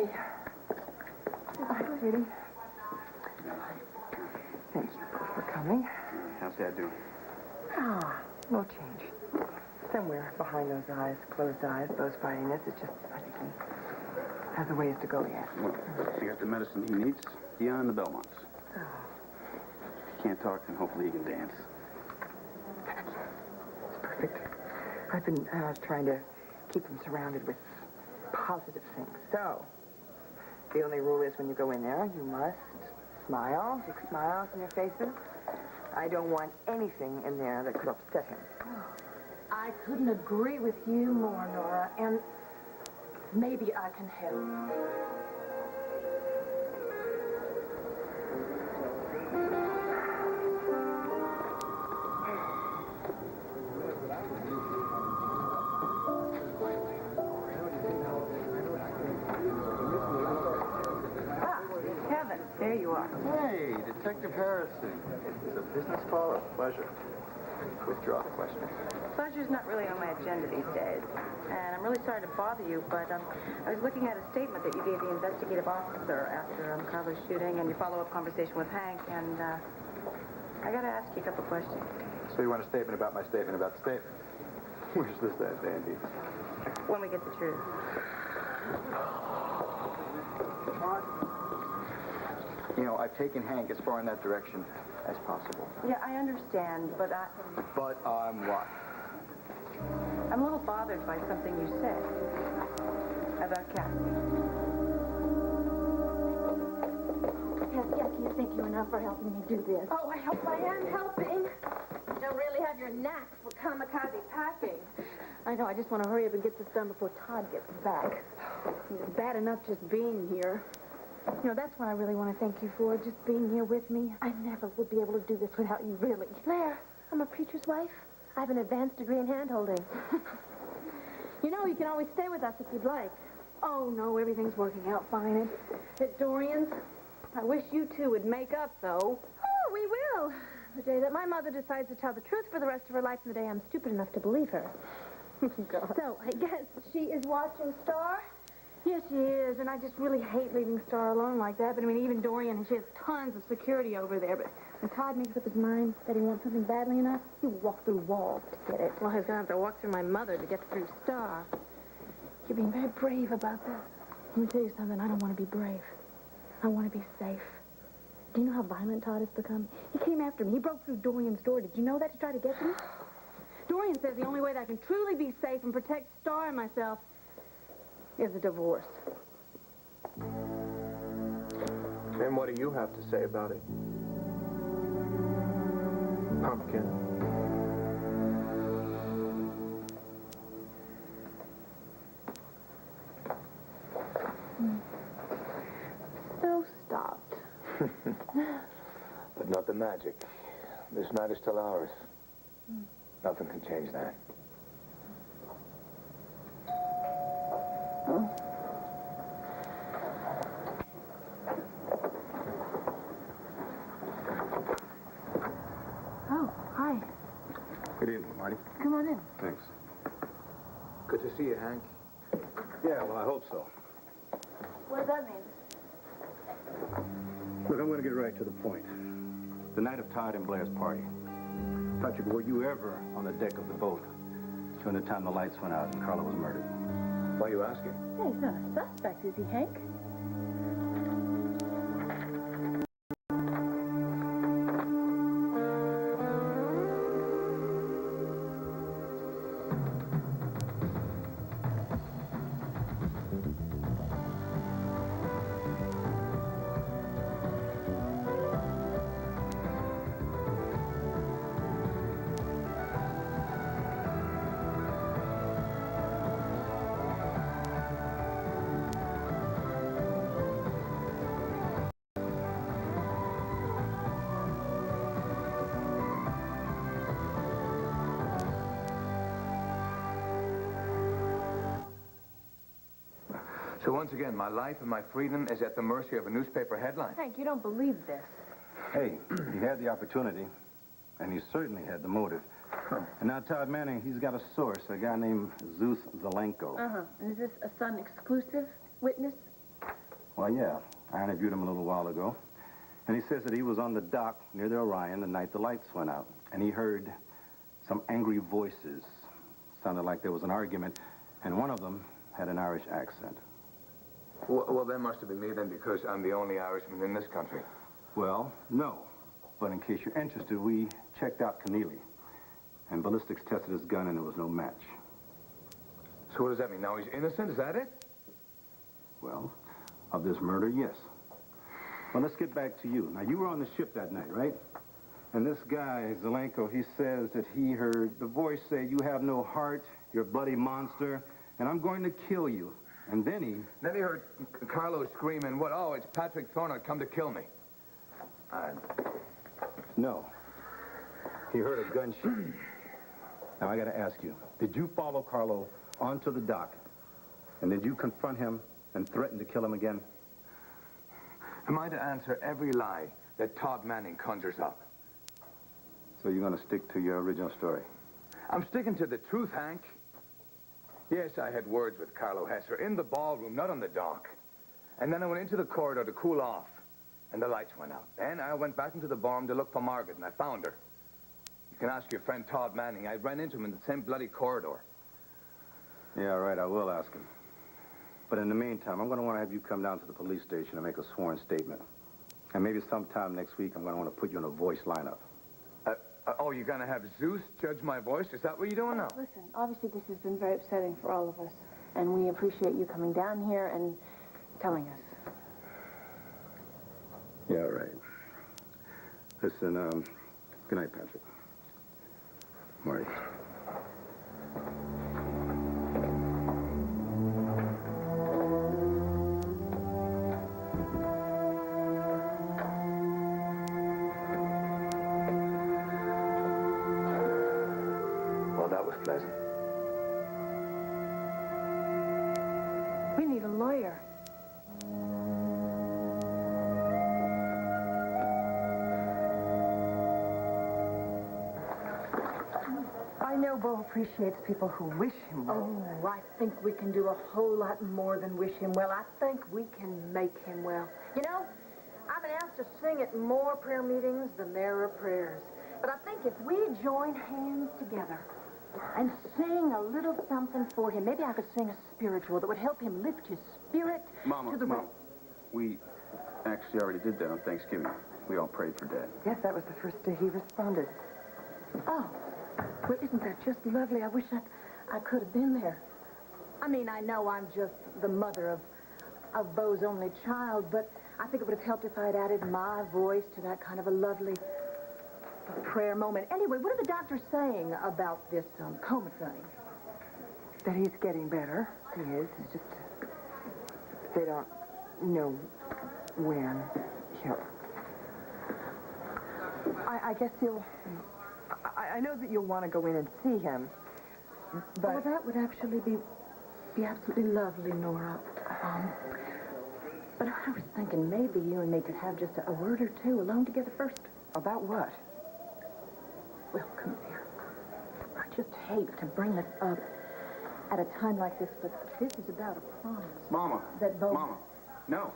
Hi. Hi, sweetie. Thank you for coming. How's Dad doing? Ah, no change. Somewhere behind those eyes, closed eyes, those fightiness, it's just, I think he has a ways to go yet. Well, he got the medicine he needs. Dion and the Belmonts. Oh. If he can't talk, then hopefully he can dance. It's perfect. I've been trying to keep him surrounded with positive things. So, the only rule is when you go in there, you must smile, big smiles on your faces. I don't want anything in there that could upset him. I couldn't agree with you more, Nora, and maybe I can help. There you are. Hey, Detective Harrison. It's a business call or pleasure? Withdraw the question. Pleasure's not really on my agenda these days. And I'm really sorry to bother you, but I was looking at a statement that you gave the investigative officer after Carla's shooting and your follow-up conversation with Hank, and I got to ask you a couple questions. So you want a statement about my statement about the statement? Where's this at, Dandy? When we get the truth. You know, I've taken Hank as far in that direction as possible. Yeah, I understand, but But I'm what? I'm a little bothered by something you said about Kathy. Kathy, I can't thank you enough for helping me do this. Oh, I hope I am helping. You don't really have your knack for kamikaze packing. I know, I just want to hurry up and get this done before Todd gets back. It's bad enough just being here. You know, that's what I really want to thank you for, just being here with me. I never would be able to do this without you, really. Claire, I'm a preacher's wife. I have an advanced degree in hand-holding. You know, you can always stay with us if you'd like. Oh, no, everything's working out fine at Dorian's. I wish you two would make up, though. Oh, we will. The day that my mother decides to tell the truth for the rest of her life and the day I'm stupid enough to believe her. God. So, I guess she is watching Star? Yes, she is, and I just really hate leaving Star alone like that. But, I mean, even Dorian, she has tons of security over there. But when Todd makes up his mind that he wants something badly enough, he'll walk through walls to get it. Well, he's going to have to walk through my mother to get through Star. You're being very brave about this. Let me tell you something. I don't want to be brave. I want to be safe. Do you know how violent Todd has become? He came after me. He broke through Dorian's door. Did you know that, to try to get to me? Dorian says the only way that I can truly be safe and protect Star and myself is a divorce. And what do you have to say about it? Pumpkin. So stopped. But not the magic. This night is still ours. Nothing can change that. Oh. Oh, hi. Good evening, Marty. Come on in. Thanks. Good to see you, Hank. Yeah, well, I hope so. What does that mean? Look, I'm going to get right to the point. The night of Todd and Blair's party. Patrick, were you ever on the deck of the boat during the time the lights went out and Carla was murdered? Why are you asking? Hey, he's not a suspect, is he, Hank? So once again, my life and my freedom is at the mercy of a newspaper headline. Hank, you don't believe this. Hey, he had the opportunity, and he certainly had the motive. And now Todd Manning, he's got a source, a guy named Zeus Zelenko. And is this a Sun exclusive witness? Well, yeah. I interviewed him a little while ago. And he says that he was on the dock near the Orion the night the lights went out. And he heard some angry voices. Sounded like there was an argument. And one of them had an Irish accent. Well, that must have been me then, because I'm the only Irishman in this country. Well, no. But in case you're interested, we checked out Keneally. And ballistics tested his gun, and there was no match. So what does that mean? Now he's innocent? Is that it? Well, of this murder, yes. Well, let's get back to you. Now, you were on the ship that night, right? And this guy, Zelenko, he says that he heard the voice say, "You have no heart, you're a bloody monster, and I'm going to kill you." And then he heard Carlo screaming, "What? Oh, it's Patrick Thorne come to kill me." No. He heard a gunshot. Now, I got to ask you, did you follow Carlo onto the dock? And did you confront him and threaten to kill him again? Am I to answer every lie that Todd Manning conjures up? So you're going to stick to your original story? I'm sticking to the truth, Hank. Yes, I had words with Carlo Hesser in the ballroom, not on the dock. And then I went into the corridor to cool off, and the lights went out. Then I went back into the ballroom to look for Margaret, and I found her. You can ask your friend Todd Manning. I ran into him in the same bloody corridor. Yeah, right, I will ask him. But in the meantime, I'm going to want to have you come down to the police station and make a sworn statement. And maybe sometime next week, I'm going to want to put you in a voice lineup. Oh, you're going to have Zeus judge my voice? Is that what you're doing now? Listen, obviously this has been very upsetting for all of us. And we appreciate you coming down here and telling us. Yeah, right. Listen, good night, Patrick. Marty. Well, that was pleasant. We need a lawyer. I know Bo appreciates people who wish him well. Oh, I think we can do a whole lot more than wish him well. I think we can make him well. You know, I've been asked to sing at more prayer meetings than there are prayers. But I think if we join hands together and sing a little something for him, maybe I could sing a spiritual that would help him lift his spirit to the Mom, we actually already did that on Thanksgiving. We all prayed for Dad. Yes, that was the first day he responded. Oh, well, isn't that just lovely? I wish I could have been there. I mean, I know I'm just the mother of Bo's only child, but I think it would have helped if I had added my voice to that kind of a lovely prayer moment. Anyway, what are the doctors saying about this coma thing? That he's getting better. He is. It's just they don't know when. Yeah. I guess you'll... I know that you'll want to go in and see him, but... Oh, that would actually be absolutely lovely, Nora. But I was thinking maybe you and me could have just a word or two alone together first. About what? Well, come here. I just hate to bring this up at a time like this, but this is about a promise. Mama. That Bo... Mama. No.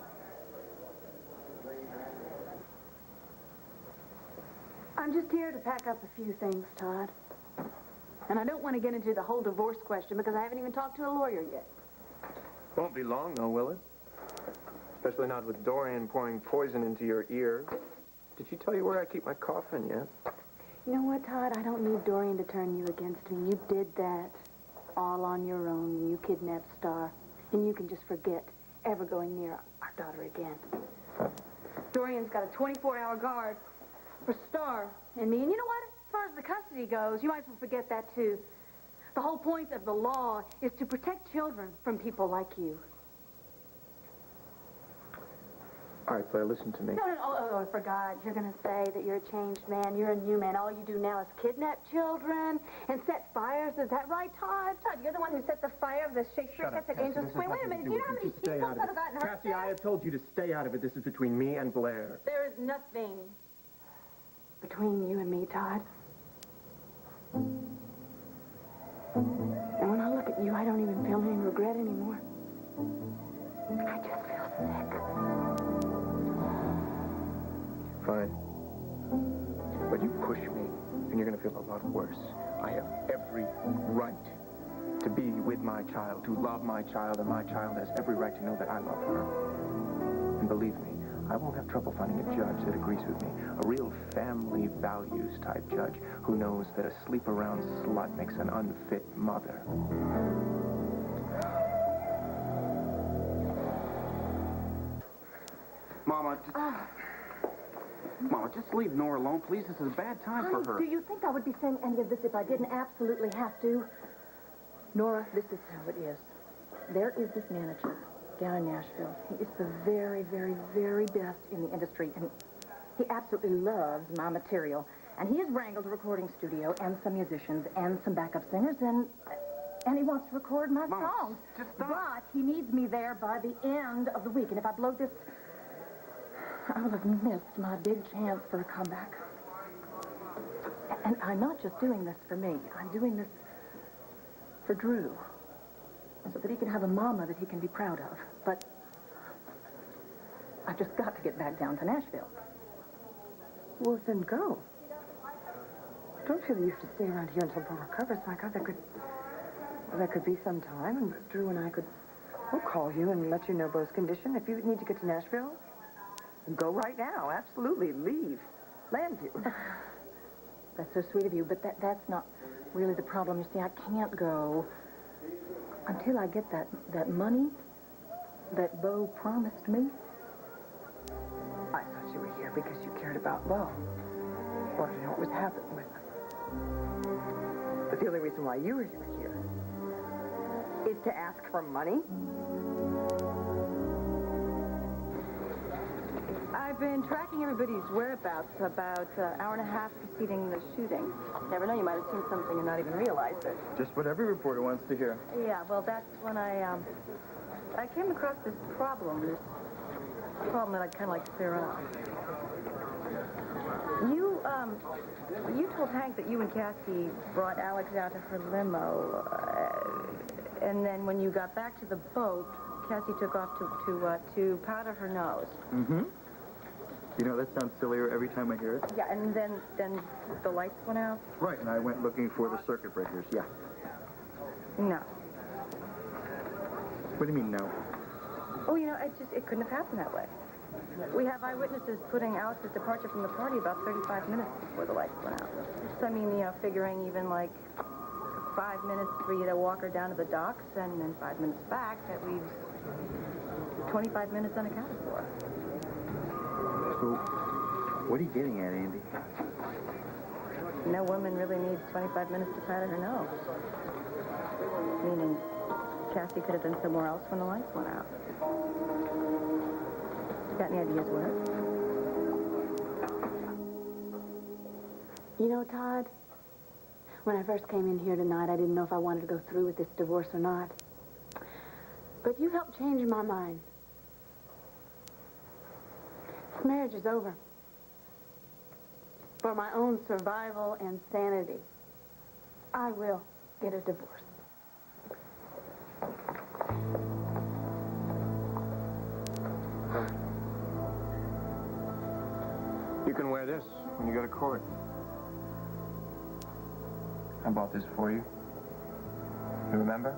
I'm just here to pack up a few things, Todd. And I don't want to get into the whole divorce question because I haven't even talked to a lawyer yet. Won't be long, though, will it? Especially not with Dorian pouring poison into your ear. Did she tell you where I keep my coffin yet? You know what, Todd? I don't need Dorian to turn you against me. You did that all on your own when you kidnapped Star. And you can just forget ever going near our daughter again. Dorian's got a 24-hour guard for Star and me. And you know what? As far as the custody goes, you might as well forget that, too. The whole point of the law is to protect children from people like you. All right, Claire, listen to me. No, I forgot. You're going to say that you're a changed man. You're a new man. All you do now is kidnap children and set fires. Is that right, Todd? Todd, you're the one who set the fire of the Shakespeare set at Angel Square. Wait a minute. Do you know how many people that have gotten hurt? Cassie, I have told you to stay out of it. This is between me and Blair. There is nothing between you and me, Todd. And when I look at you, I don't even feel any regret anymore. I just feel out worse. I have every right to be with my child, to love my child, and my child has every right to know that I love her. And believe me, I won't have trouble finding a judge that agrees with me. A real family values type judge who knows that a sleep-around slut makes an unfit mother. Mama, just leave Nora alone, please. This is a bad time for her. Do you think I would be saying any of this if I didn't absolutely have to? Nora, this is how it is. There is this manager down in Nashville. He is the very, very, very best in the industry, and he absolutely loves my material. And he has wrangled a recording studio and some musicians and some backup singers, and he wants to record my songs. Just stop. But he needs me there by the end of the week, and if I blow this, I will have missed my big chance for a comeback. And I'm not just doing this for me. I'm doing this for Drew, so that he can have a mama that he can be proud of. But I've just got to get back down to Nashville. Well, then go. Don't feel that you have to stay around here until Bo recovers. My God, that could be some time, and Drew and I we'll call you and let you know Bo's condition. If you need to get to Nashville, go right now. Absolutely. Leave. Land you. That's so sweet of you, but that's not really the problem. You see, I can't go until I get that money that Bo promised me. I thought you were here because you cared about Bo. Wanted to know what was happening with him. But the only reason why you were here is to ask for money? I've been tracking everybody's whereabouts about an hour and a half preceding the shooting. Never know, you might have seen something and not even realized it. Just what every reporter wants to hear. Yeah, well, that's when I came across this problem that I'd kind of like to clear up. You told Hank that you and Cassie brought Alex out to her limo, and then when you got back to the boat, Cassie took off to powder her nose. Mm-hmm. You know, that sounds sillier every time I hear it. Yeah, and then the lights went out? Right, and I went looking for the circuit breakers, yeah. No. What do you mean, no? Oh, you know, it couldn't have happened that way. We have eyewitnesses putting Alex's departure from the party about 35 minutes before the lights went out. So, I mean, figuring even like 5 minutes for you to walk her down to the docks and then 5 minutes back, that leaves 25 minutes unaccounted for. So, what are you getting at, Andy? No woman really needs 25 minutes to powder her nose. Meaning, Cassie could have been somewhere else when the lights went out. Got any ideas where? You know, Todd, when I first came in here tonight, I didn't know if I wanted to go through with this divorce or not. But you helped change my mind. This marriage is over. For my own survival and sanity, I will get a divorce. You can wear this when you go to court. I bought this for you. You remember?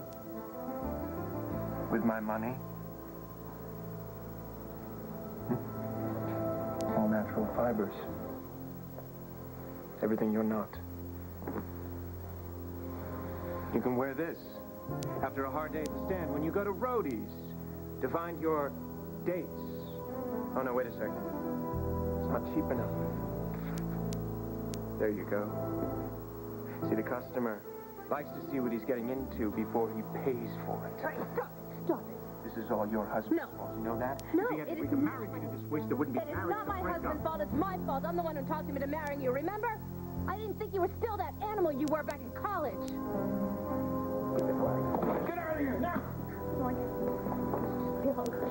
With my money. All natural fibers. Everything you're not. You can wear this after a hard day at the stand when you go to roadies to find your dates. Oh, no, wait a second. It's not cheap enough. There you go. See, the customer likes to see what he's getting into before he pays for it. Stop it. Stop it. This is all your husband's fault. You know that? No, if he had married you to this witch, there wouldn't be It is marriage not to my break husband's up. fault. It's my fault. I'm the one who talked him into marrying you, remember? I didn't think you were still that animal you were back in college. Get out of here, now! Come on, just feel hungry.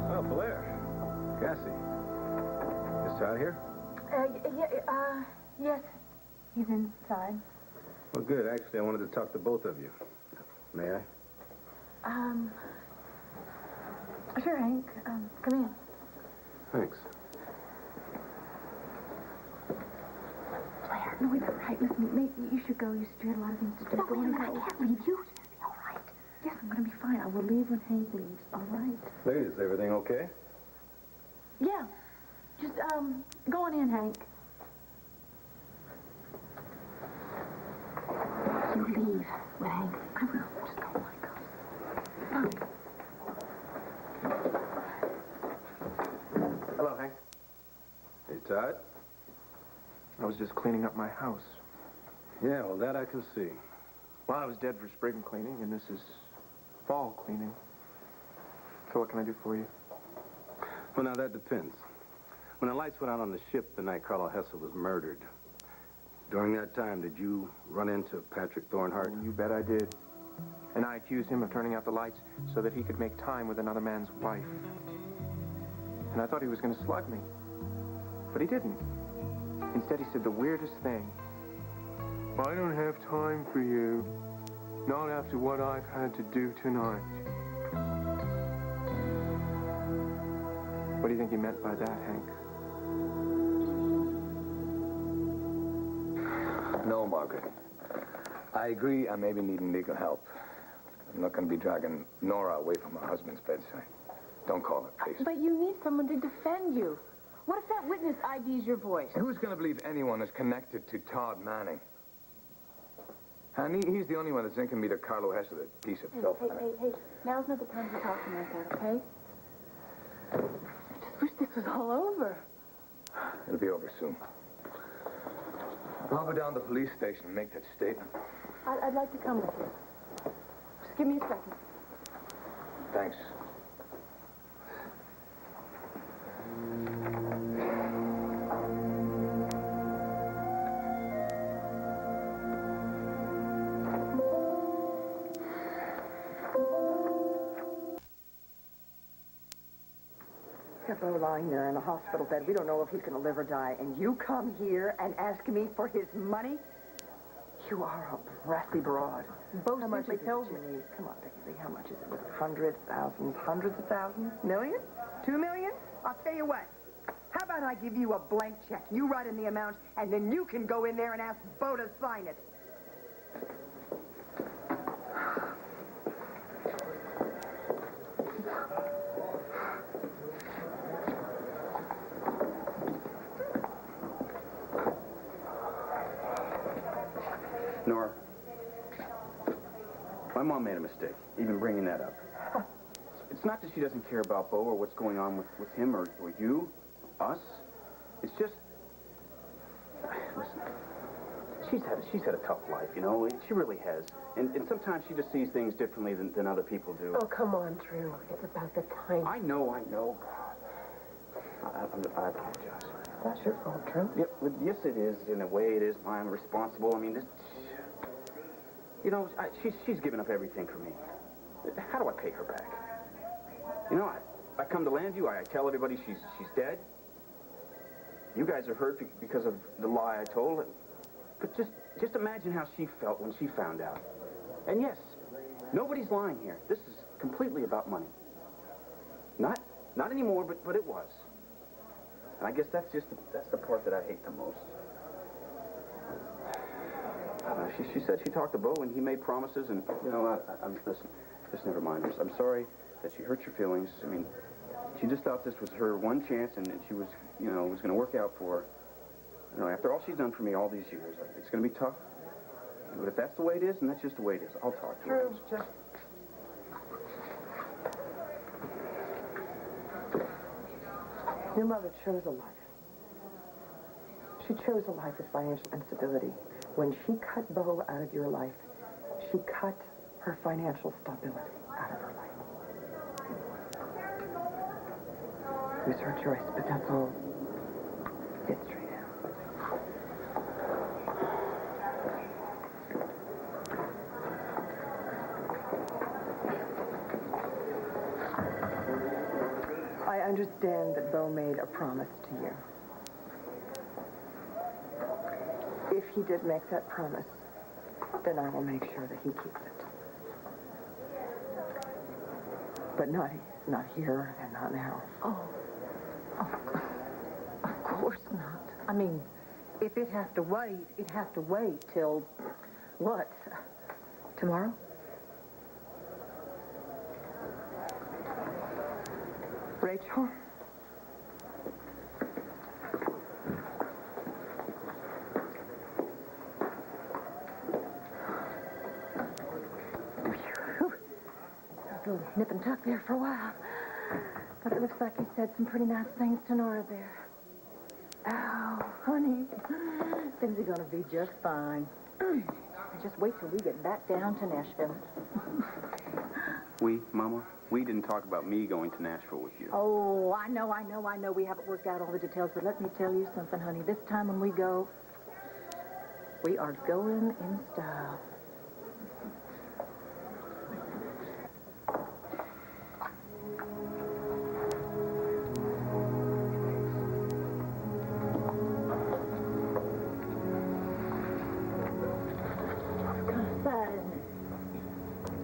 Oh, Blair. Cassie. Is Todd here? Yes. He's inside. Well, good. Actually, I wanted to talk to both of you. May I? Sure, Hank. Come in. Thanks. No, wait, right. Listen, maybe you should go. You had a lot of things to do. No, Go on and I go. can't leave you. All right. Yes, I'm going to be fine. I will leave when Hank leaves. All right. Ladies, everything okay? Yeah. Just, go on in, Hank. You leave with Hank. I will. Just go, my God. Fine. Hello, Hank. Hey, Todd? I was just cleaning up my house. Yeah, well, that I can see. Well, I was dead for spring cleaning, and this is fall cleaning. So what can I do for you? Well, now, that depends. When the lights went out on the ship the night Carlo Hesse was murdered, during that time, did you run into Patrick Thornhart? Oh, you bet I did. And I accused him of turning out the lights so that he could make time with another man's wife. And I thought he was going to slug me. But he didn't. Instead, he said the weirdest thing. I don't have time for you. Not after what I've had to do tonight. What do you think he meant by that, Hank? No, Margaret. I agree I may be needing legal help. I'm not going to be dragging Nora away from her husband's bedside. Don't call her, please. But you need someone to defend you. What if that witness IDs your voice? Who's going to believe anyone is connected to Todd Manning? And he's the only one that's linking me to Carlo Hesse, that piece of filth. Hey. Now's not the time to talk to me like that, okay? I just wish this was all over. It'll be over soon. I'll go down to the police station and make that statement. I'd like to come with you. Just give me a second. Thanks. Got Bo lying there in a hospital bed. We don't know if he's going to live or die. And you come here and ask me for his money? You are a brassy broad. Bo How much simply is it tells that me. you need? Come on, Becky, how much is it? Hundreds, thousands, hundreds of thousands? Million? 2 million? I'll tell you what. How about I give you a blank check? You write in the amount, and then you can go in there and ask Bo to sign it. Nora, my mom made a mistake, even bringing that up. It's not that she doesn't care about Bo or what's going on with him or you, us. It's just, listen, she's had a tough life, you know? She really has. And sometimes she just sees things differently than other people do. Oh, come on, Drew. It's about the time. I know. I apologize. That's your fault, Drew. Yep, yes, it is. In a way, it is. I'm responsible. I mean, this, you know, she's given up everything for me. How do I pay her back? You know, I come to Landview. I tell everybody she's dead. You guys are hurt because of the lie I told. But just imagine how she felt when she found out. And yes, nobody's lying here. This is completely about money. Not anymore, but it was. And I guess that's the part that I hate the most. She said she talked to Bo and he made promises, and you know, listen, just never mind. I'm sorry that she hurt your feelings. I mean, she just thought this was her one chance, and she was, you know, it was going to work out for her. You know, after all she's done for me all these years, it's going to be tough. But if that's the way it is, then that's just the way it is. I'll talk to her. Drew, just... Your mother chose a life. She chose a life with financial instability. When she cut Bo out of your life, she cut her financial stability out of her life. It was her choice, but that's all history now. I understand that Bo made a promise to you. If he did make that promise, then I will make sure that he keeps it. But not here and not now. Oh, of course not. I mean, If it has to wait, it has to wait till, what, tomorrow? Rachel? Phew. A little nip and tuck there for a while. But it looks like you said some pretty nice things to Nora there. Oh, honey, things are going to be just fine. Just wait till we get back down to Nashville. Mama, we didn't talk about me going to Nashville with you. Oh, I know. We haven't worked out all the details, but let me tell you something, honey. This time when we go, we are going in style.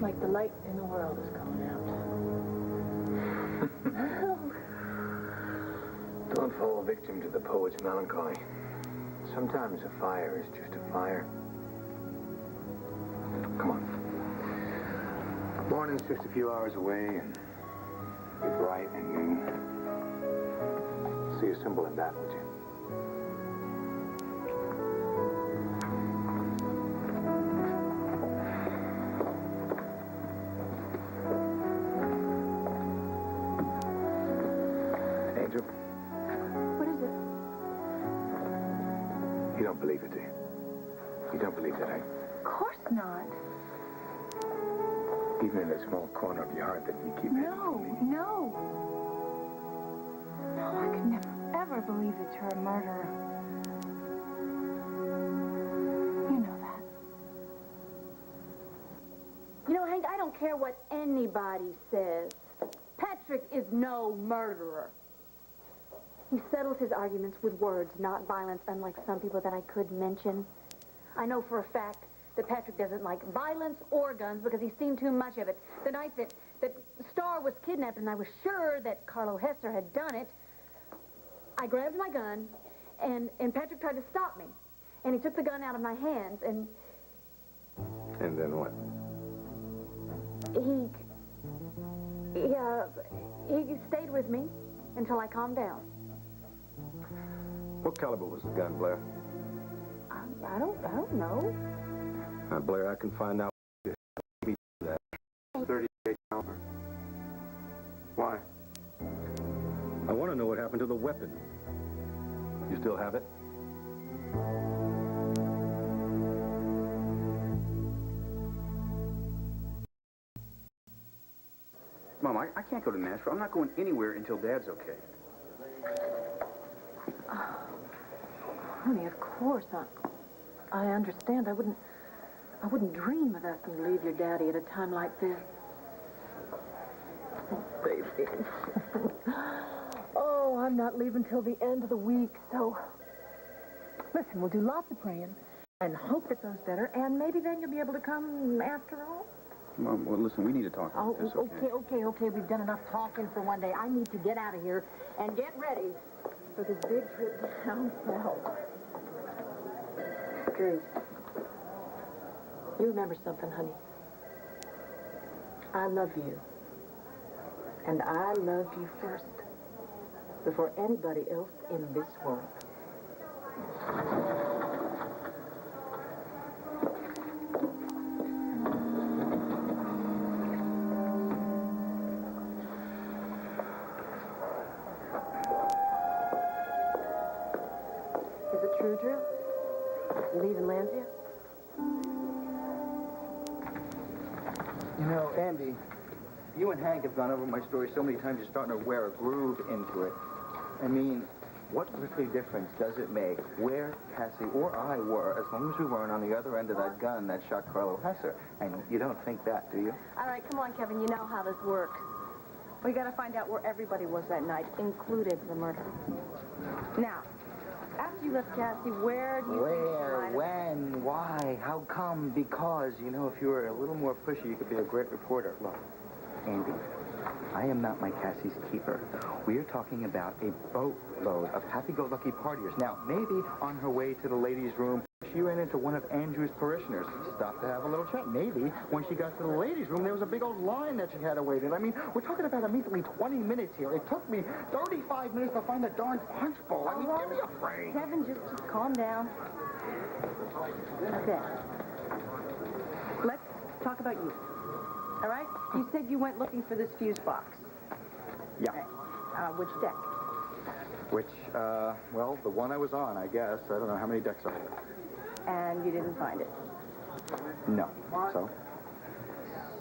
Like the light in the world is going out. Don't fall victim to the poet's melancholy. Sometimes a fire is just a fire. Come on. Morning's just a few hours away, and be bright and new. See a symbol in that, would you? What is it? You don't believe it, do you? You don't believe that, Of course not. even in a small corner of your heart that you keep hidden from me? No, I could never, ever believe that you're a murderer. You know that. You know, Hank, I don't care what anybody says. Patrick is no murderer. He settles his arguments with words, not violence, unlike some people that I could mention. I know for a fact that Patrick doesn't like violence or guns because he's seen too much of it. The night that Star was kidnapped and I was sure that Carlo Hesser had done it, I grabbed my gun and Patrick tried to stop me. And he took the gun out of my hands and... And then what? He stayed with me until I calmed down. What caliber was the gun, Blair? I don't know. Blair, I can find out. That 38 caliber. Why? I want to know what happened to the weapon. You still have it? Mom, I can't go to Nashville. I'm not going anywhere until Dad's okay. Honey, of course, I understand. I wouldn't dream of asking you to leave your daddy at a time like this. Oh, baby. Oh, I'm not leaving till the end of the week, so... Listen, we'll do lots of praying and hope it goes better, and maybe then you'll be able to come after all. Mom, well, listen, we need to talk about this, okay? Okay. We've done enough talking for one day. I need to get out of here and get ready for this big trip down south. Drew, you remember something, honey? I love you. And I loved you first, before anybody else in this world. Is it true, Drew? You leaving Lansview? You know, Andy, you and Hank have gone over my story so many times you're starting to wear a groove into it. I mean, what earthly difference does it make where Cassie or I were as long as we weren't on the other end of that gun that shot Carlo Hesser? And you don't think that, do you? All right, come on, Kevin. You know how this works. We got to find out where everybody was that night, included the murder. Now, after you left Cassie, where do you think she Where, might have... when, why, how come, because, you know, if you were a little more pushy, you could be a great reporter. Look, Andy, I am not my Cassie's keeper. We are talking about a boatload of happy-go-lucky partiers. Now, maybe on her way to the ladies' room, she ran into one of Andrew's parishioners. Stopped to have a little chat. Maybe when she got to the ladies' room, there was a big old line that she had to wait in. I mean, we're talking about a measly 20 minutes here. It took me 35 minutes to find the darn punch bowl. I mean, give me a break. Kevin, just calm down. Okay. Let's talk about you. All right? You said you went looking for this fuse box. Yeah. Okay. Which deck? Which, well, the one I was on, I guess. I don't know how many decks are there. And you didn't find it. No. So?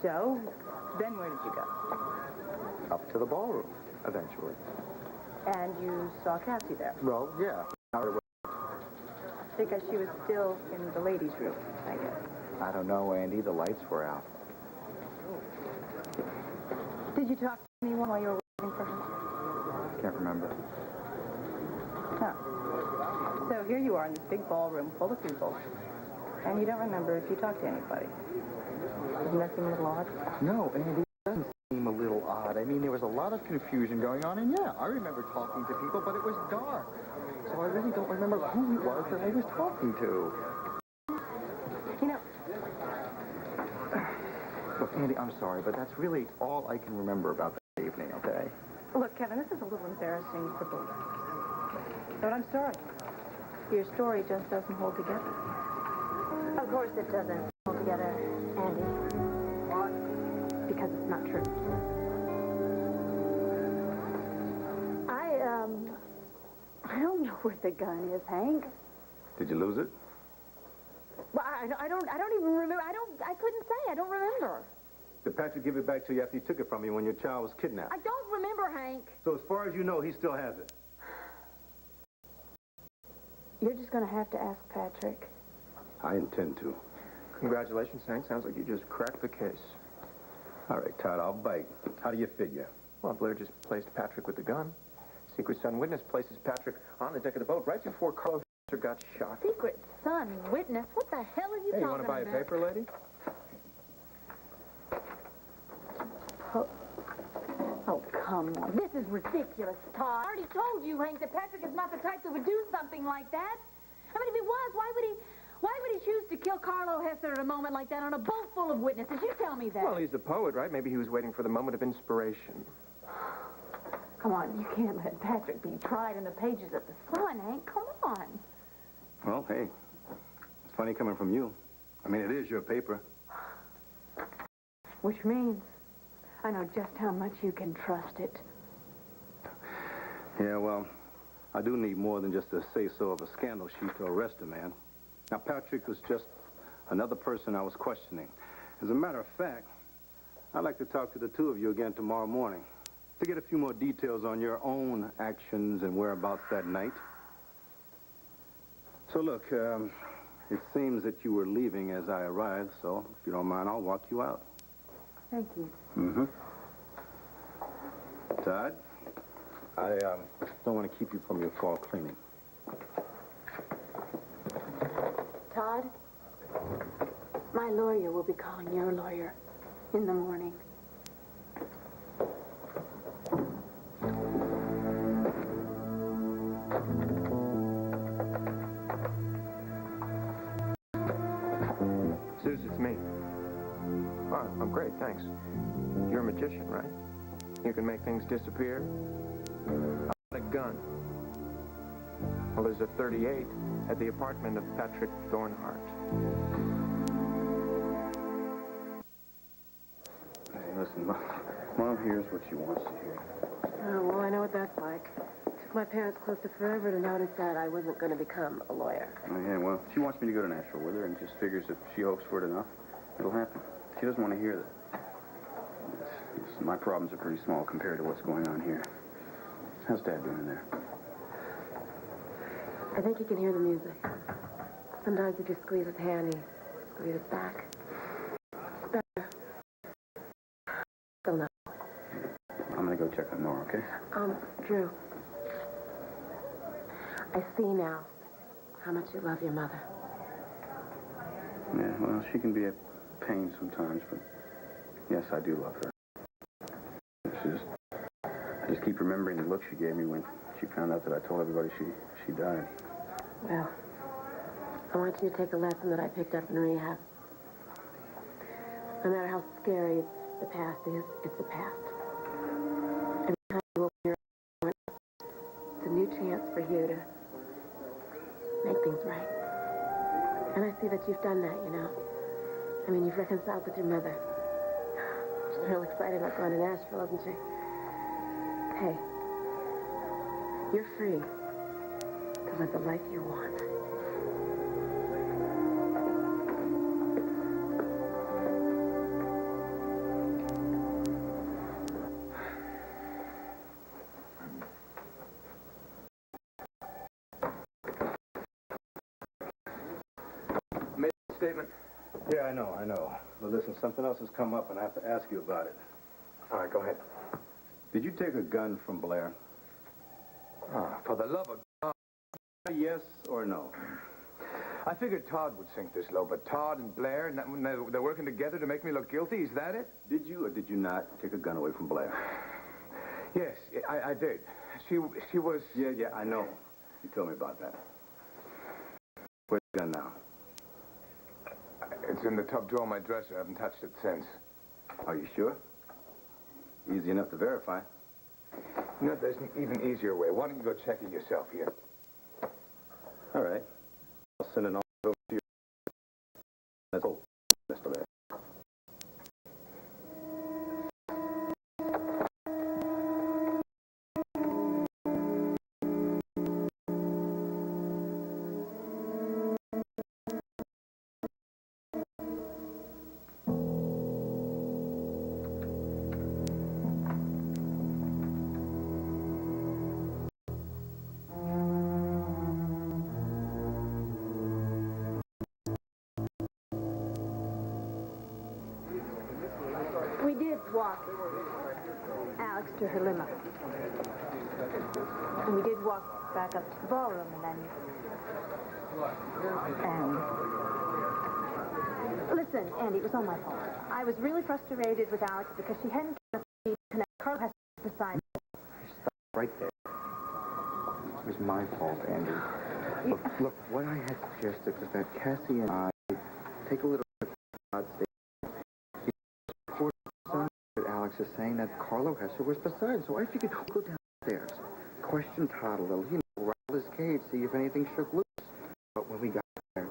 So, then where did you go? Up to the ballroom, eventually. And you saw Cassie there? Well, yeah. Because she was still in the ladies' room, I guess. I don't know, Andy. The lights were out. Did you talk to anyone while you were waiting for her? Can't remember. Huh. So here you are in this big ballroom full of people, and you don't remember if you talked to anybody. Doesn't that seem a little odd? No, Andy, it doesn't seem a little odd. I mean, there was a lot of confusion going on, and yeah, I remember talking to people, but it was dark. So I really don't remember who it was that I was talking to. You know... Look, Andy, I'm sorry, but that's really all I can remember about that evening, okay? Look, Kevin, this is a little embarrassing for both of us. But I'm sorry. Your story just doesn't hold together. Of course it doesn't hold together, Andy. Because it's not true. I don't know where the gun is, Hank. Did you lose it? Well, I don't even remember. I couldn't say. I don't remember. Did Patrick give it back to you after he took it from you when your child was kidnapped? I don't remember, Hank. So as far as you know, he still has it? You're just going to have to ask Patrick. I intend to. Congratulations, Hank. Sounds like you just cracked the case. All right, Todd, I'll bite. How do you figure? Well, Blair just placed Patrick with the gun. Secret Son witness places Patrick on the deck of the boat right before Carlo got shot. Secret Son witness? What the hell are you Hey, you talking want to buy about? a paper, lady? Oh, come on. This is ridiculous, Todd. I already told you, Hank, that Patrick is not the type that would do something like that. I mean, if he was, why would he choose to kill Carlo Hesser at a moment like that on a boat full of witnesses? You tell me that. Well, he's a poet, right? Maybe he was waiting for the moment of inspiration. Come on, you can't let Patrick be tried in the pages of the Sun, Hank. Come on. Well, hey, it's funny coming from you. I mean, it is your paper. Which means I know just how much you can trust it. Yeah, well, I do need more than just a say-so of a scandal sheet to arrest a man. Now, Patrick was just another person I was questioning. As a matter of fact, I'd like to talk to the two of you again tomorrow morning to get a few more details on your own actions and whereabouts that night. So, look, it seems that you were leaving as I arrived, so if you don't mind, I'll walk you out. Thank you. Mm-hmm. Todd, I don't want to keep you from your fall cleaning. Todd, my lawyer will be calling your lawyer in the morning. Suze, it's me. Oh, I'm great, thanks. You're a magician, right? You can make things disappear? I got a gun. Well, there's a .38 at the apartment of Patrick Thornhart. Hey, listen, Mom hears what she wants to hear. Oh, well, I know what that's like. It took my parents close to forever to notice that I wasn't going to become a lawyer. Oh, yeah, well, she wants me to go to natural with her and just figures if she hopes for it enough, it'll happen. She doesn't want to hear that. My problems are pretty small compared to what's going on here. How's Dad doing there? I think he can hear the music. Sometimes if you squeeze his hand, he squeezes back. It's better. Still not. I'm gonna go check on Nora, okay? Drew. I see now how much you love your mother. Yeah, well, she can be a pain sometimes, but yes, I do love her. I just keep remembering the look she gave me when she found out that I told everybody she died. Well, I want you to take a lesson that I picked up in rehab. No matter how scary the past is, it's the past. Every time you open your eyes, it's a new chance for you to make things right. And I see that you've done that, you know. I mean, you've reconciled with your mother. She's real excited about going to Nashville, isn't she? Hey, you're free to live the life you want. Made a statement. Yeah, I know. But listen, something else has come up, and I have to ask you about it. All right, go ahead. Did you take a gun from Blair? Oh, for the love of God. Yes or no? I figured Todd would sink this low, but Todd and Blair, they're working together to make me look guilty. Is that it? Did you or did you not take a gun away from Blair? Yes, I did. She was... Yeah, I know. You told me about that. Where's the gun now? It's in the top drawer of my dresser. I haven't touched it since. Are you sure? Easy enough to verify. You know, there's an even easier way. Why don't you go check it yourself here? All right. I'll send an offer over to you. Let's hope, Mr. Blair. We did walk Alex to her limo. And we did walk back up to the ballroom, and listen, Andy, it was all my fault. I was really frustrated with Alex because she hadn't connected. Carl has to decide. Stop right there. It was my fault, Andy. Look, what I had suggested was that Cassie and I take a little bit of Todd's Alex is saying that Carlo Hesser was beside him, so I figured go downstairs, question Todd a little, rattle his cage, see if anything shook loose. But when we got there,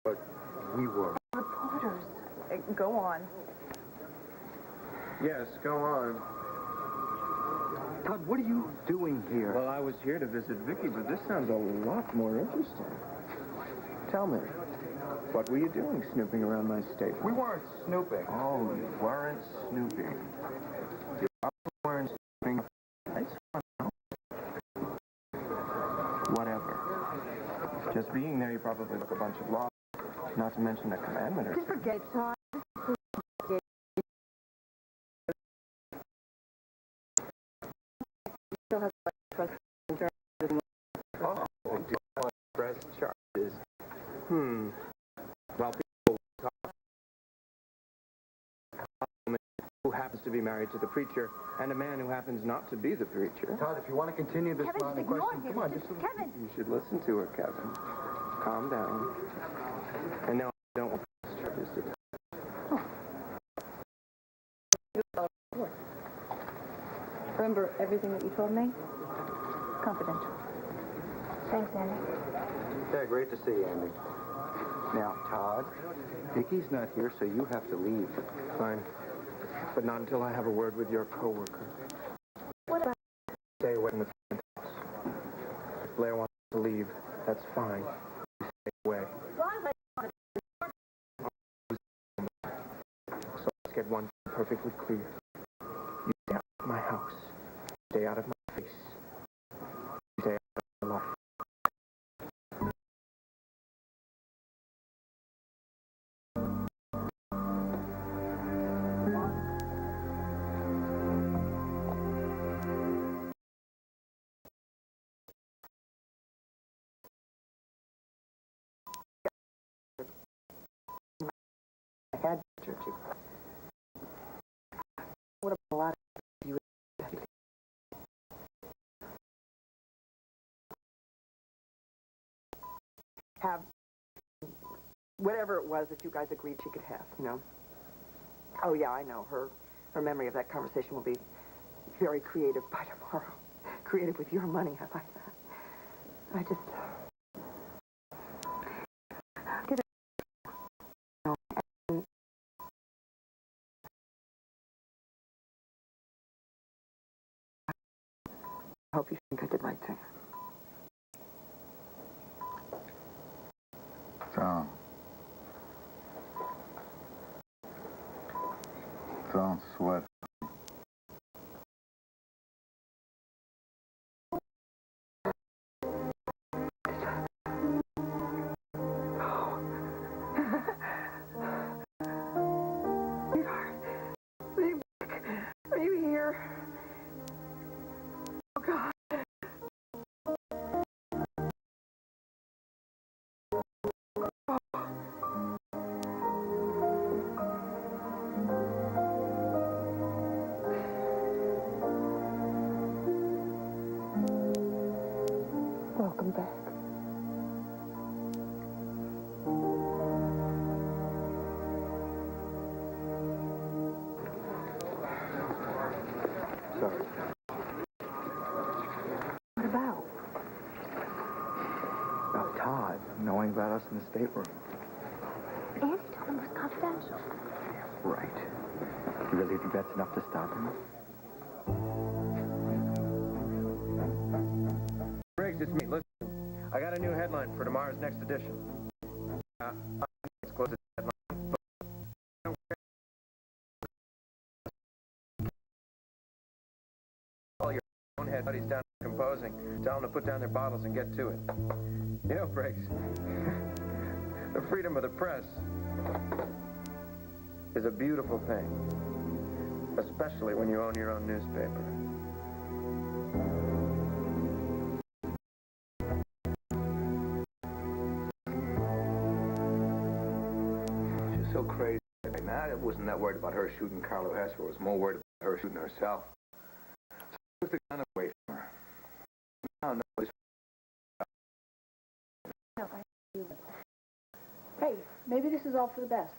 but we were Reporters. Go on. Yes, go on. Todd, what are you doing here? Well, I was here to visit Vicky, but this sounds a lot more interesting. Tell me, what were you doing snooping around my state? We weren't snooping. Oh, you weren't snooping. You weren't snooping. It's fun. Whatever. Just being there, you probably look a bunch of law. Not to mention a commandment or Just forget it, Todd. Still have oh, do you want to press charges? Well, people talk who happens to be married to the preacher and a man who happens not to be the preacher. Todd, if you want to continue this Kevin, line of ignore questioning, him. come on, just Kevin! You should listen to her, Kevin. Calm down. And no, I don't want press charges to tell. Remember everything that you told me? Confidential. Thanks, Andy. Yeah, great to see you, Andy. Now, Todd, Vicky's not here, so you have to leave. Fine. But not until I have a word with your coworker. What about... Stay away from the front house. If Blair wants to leave, that's fine. You stay away. So let's get one thing perfectly clear. You stay out of my house. Stay out of my face. Stay out of my life. I had church. have whatever it was that you guys agreed she could have, you know. Oh, yeah, I know. Her memory of that conversation will be very creative by tomorrow. Creative with your money, I like that. I just... I hope you think I did right thing. Don't sweat. Sweetheart, are you here? Oh, God. Welcome back. Sorry. What about? About Todd knowing about us in the stateroom. Andy told him it was confidential. Right. You really think that's enough to stop him? Briggs, it's me. Listen, I got a new headline for tomorrow's next edition. It's close to the headline. All your own head buddies down composing. Tell them to put down their bottles and get to it. You know, Briggs, the freedom of the press is a beautiful thing, especially when you own your own newspaper. She's so crazy. I wasn't that worried about her shooting Carlo Hesser. I was more worried about her shooting herself. So I took the gun away from her. Now nobody's... Hey, maybe this is all for the best.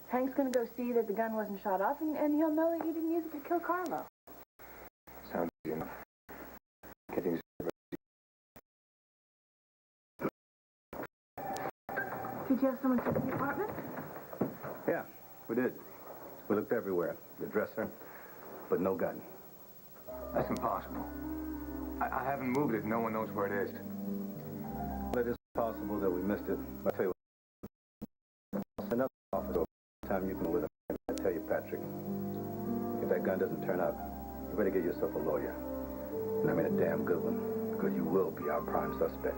Hank's gonna go see that the gun wasn't shot off, and he'll know that you didn't use it to kill Carlo. Sounds easy enough. Getting... Did you have someone check the apartment? Yeah, we did. We looked everywhere. The dresser, but no gun. That's impossible. I haven't moved it. No one knows where it is. It is possible that we missed it. I'll tell you what. Another officer. Time you can with him. I tell you, Patrick, if that gun doesn't turn up, you better get yourself a lawyer. And I mean a damn good one, because you will be our prime suspect.